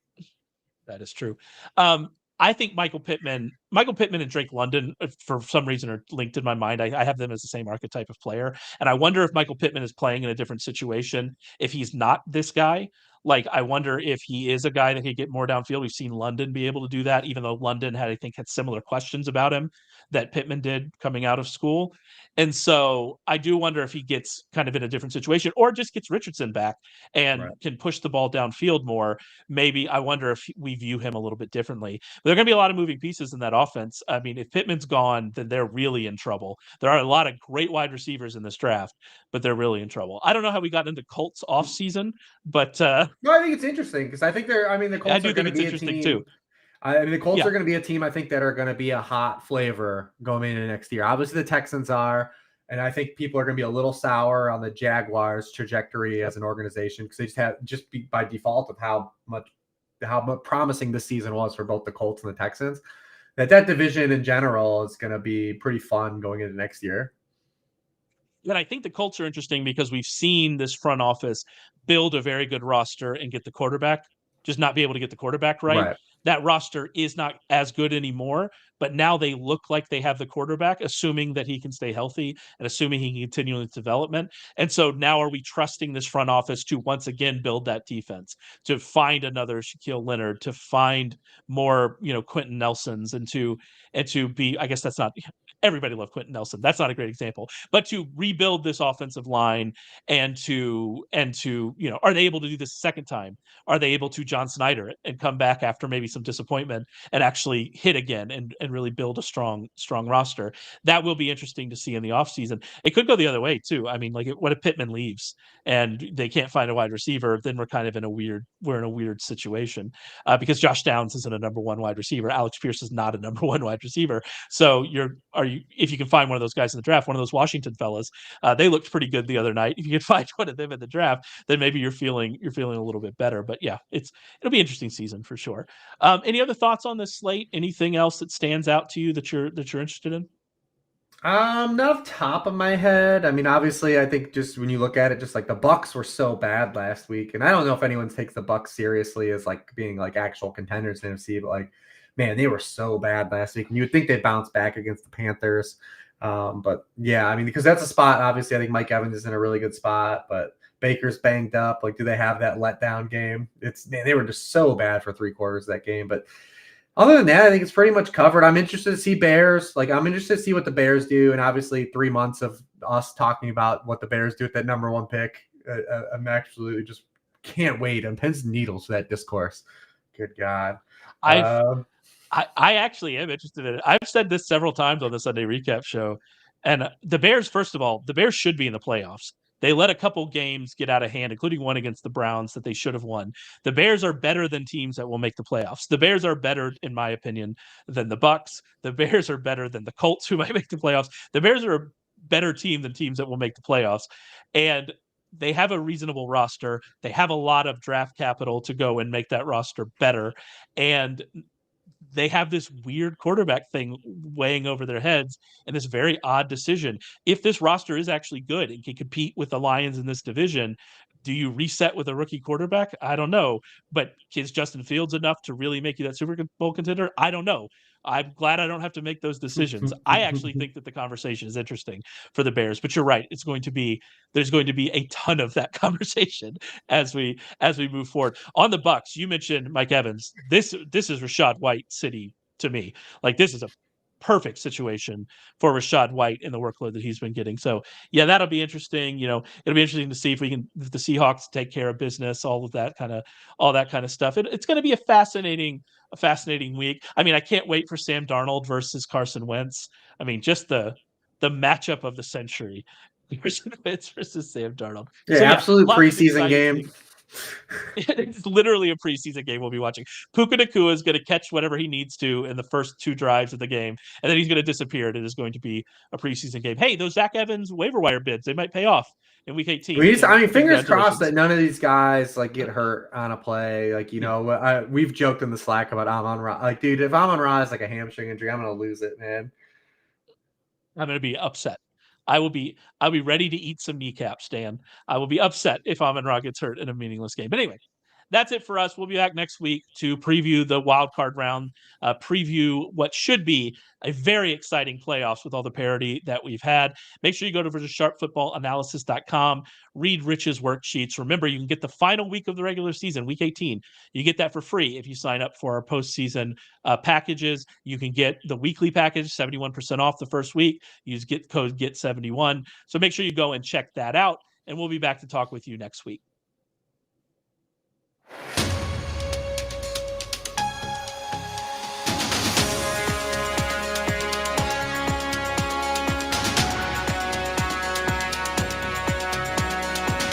Speaker 1: That is true. I think Michael Pittman and Drake London, for some reason, are linked in my mind. I have them as the same archetype of player. And I wonder if Michael Pittman is playing in a different situation if he's not this guy. Like, I wonder if he is a guy that could get more downfield. We've seen London be able to do that, even though London had similar questions about him that Pittman did coming out of school. And so I do wonder if he gets kind of in a different situation or just gets Richardson back and can push the ball downfield more. Maybe I wonder if we view him a little bit differently. But there are going to be a lot of moving pieces in that offense. I mean, if Pittman's gone, then they're really in trouble. There are a lot of great wide receivers in this draft, but they're really in trouble. I don't know how we got into Colts offseason, but
Speaker 2: no, I think it's interesting because I think the Colts are going to be a team
Speaker 1: too.
Speaker 2: The Colts are going to be a team I think that are going to be a hot flavor going into next year. Obviously, the Texans are, and I think people are going to be a little sour on the Jaguars' trajectory as an organization because they just by default of how much promising this season was for both the Colts and the Texans. That division in general is going to be pretty fun going into next year.
Speaker 1: And I think the Colts are interesting because we've seen this front office build a very good roster and get the quarterback, just not be able to get the quarterback right. That roster is not as good anymore, but now they look like they have the quarterback, assuming that he can stay healthy and assuming he can continue his development. And so now are we trusting this front office to once again build that defense, to find another Shaquille Leonard, to find more, Quentin Nelsons, and to be, I guess that's not everybody loved Quentin Nelson. That's not a great example, but to rebuild this offensive line and to, are they able to do this second time? Are they able to John Snyder it and come back after maybe some disappointment and actually hit again and really build a strong roster? That will be interesting to see in the offseason. It could go the other way too. I mean, like, what if Pittman leaves and they can't find a wide receiver? Then we're kind of in a weird situation because Josh Downs isn't a number one wide receiver. Alex Pierce is not a number one wide receiver. So if you can find one of those guys in the draft, one of those Washington fellas, they looked pretty good the other night. If you can find one of them in the draft, then maybe you're feeling a little bit better. But yeah, it'll be an interesting season for sure. Any other thoughts on this slate? Anything else that stands out to you that you're interested in?
Speaker 2: Not off the top of my head. I mean, obviously, I think just when you look at it, just like the Bucks were so bad last week, and I don't know if anyone takes the Bucks seriously as like being like actual contenders in NFC, but like, man, they were so bad last week, and you would think they'd bounce back against the Panthers. But yeah, I mean, because that's a spot. Obviously, I think Mike Evans is in a really good spot, but Baker's banged up. Like, do they have that letdown game? They were just so bad for 3/4 of that game, but. Other than that, I think it's pretty much covered. I'm interested to see Bears. Like, I'm interested to see what the Bears do. And obviously 3 months of us talking about what the Bears do with that number 1 pick. I'm absolutely just can't wait. I'm pins and needles for that discourse. Good God.
Speaker 1: I actually am interested in it. I've said this several times on the Sunday Recap Show. And the Bears, first of all, the Bears should be in the playoffs. They let a couple games get out of hand, including one against the Browns that they should have won. The Bears are better than teams that will make the playoffs. The Bears are better, in my opinion, than the Bucks. The Bears are better than the Colts, who might make the playoffs. The Bears are a better team than teams that will make the playoffs. And they have a reasonable roster. They have a lot of draft capital to go and make that roster better. And they have this weird quarterback thing weighing over their heads and this very odd decision. If this roster is actually good and can compete with the Lions in this division, do you reset with a rookie quarterback? I don't know. But is Justin Fields enough to really make you that Super Bowl contender? I don't know. I'm glad I don't have to make those decisions. I actually think that the conversation is interesting for the Bears, but you're right. There's going to be a ton of that conversation as we move forward. On the Bucks, you mentioned Mike Evans. This is Rachaad White City to me. Like, this is a perfect situation for Rachaad White and the workload that he's been getting. So yeah, that'll be interesting. It'll be interesting to see if the Seahawks take care of business, all that kind of stuff. It's going to be a fascinating week. I mean, I can't wait for Sam Darnold versus Carson Wentz. I mean, just the matchup of the century. Carson Wentz versus Sam Darnold.
Speaker 2: Yeah,
Speaker 1: So yeah,
Speaker 2: absolute
Speaker 1: lots of
Speaker 2: preseason
Speaker 1: exciting
Speaker 2: game.
Speaker 1: things. It's literally a preseason game we'll be watching. Puka Nacua is going to catch whatever he needs to in the first 2 drives of the game, and then he's going to disappear. It is going to be a preseason game. Hey, those Zach Evans waiver wire bids, they might pay off in week 18.
Speaker 2: Fingers crossed that none of these guys like get hurt on a play. Like, we've joked in the Slack about Amon-Ra. Like, dude, if Amon-Ra has like a hamstring injury, I'm gonna lose it, man.
Speaker 1: I'm going to be upset. I'll be ready to eat some kneecaps, Dan. I will be upset if Amon-Ra gets hurt in a meaningless game. But anyway, that's it for us. We'll be back next week to preview the wild card round, preview what should be a very exciting playoffs with all the parity that we've had. Make sure you go to sharpfootballanalysis.com, read Rich's worksheets. Remember, you can get the final week of the regular season, week 18. You get that for free if you sign up for our postseason packages. You can get the weekly package, 71% off the first week. Use code GET71. So make sure you go and check that out, and we'll be back to talk with you next week.